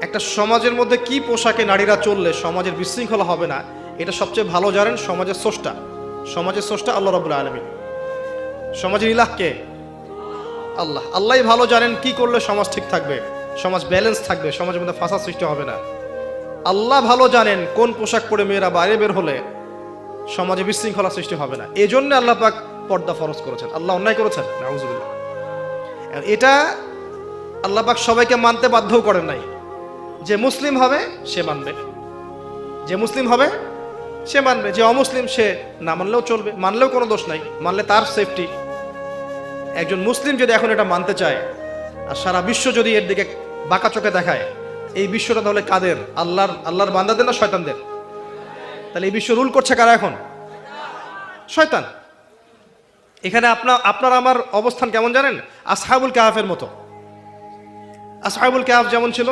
একটা সমাজের মধ্যে কি পোশাকে নারীরা চললে সমাজের বিশৃঙ্খলা হবে না, এটা সবচেয়ে ভালো জানেন সমাজের স্রষ্টা। সমাজের স্রষ্টা আল্লাহ রাব্বুল আলামিন। সমাজের ইলাহ কে? আল্লাহ। আল্লাহই ভালো জানেন কি করলে সমাজ ঠিক থাকবে, সমাজ ব্যালেন্স থাকবে, সমাজের মধ্যে ফাসাদ সৃষ্টি হবে না। আল্লাহ ভালো জানেন কোন পোশাক পরে মেয়েরা বাইরে বের হলে সমাজে বিশৃঙ্খলা সৃষ্টি হবে না। এই জন্য আল্লাহ পাক পর্দা ফরজ করেছেন। আল্লাহ অন্যায় করেছেন? নাউজুবিল্লাহ। এটা আল্লাহ পাক সবাইকে মানতে বাধ্যও করেন নাই। যে মুসলিম হবে সে মানবে, যে মুসলিম হবে সে মানবে, যে অমুসলিম সে না মানলেও চলবে, মানলেও কোনো দোষ নাই, মানলে তার সেফটি। একজন মুসলিম যদি এখন এটা মানতে চায় আর সারা বিশ্ব যদি এর দিকে বাঁকা চোখে দেখায়, এই বিশ্বটা তাহলে কাদের? আল্লাহর বান্দাদের না শয়তানদের? তাহলে এই বিশ্ব রুল করছে কারা এখন? শয়তান। এখানে আপনার আমার অবস্থান কেমন জানেন? আসহাবুল কাহাফের মতো। আসহাবুল কাহাফ যেমন ছিল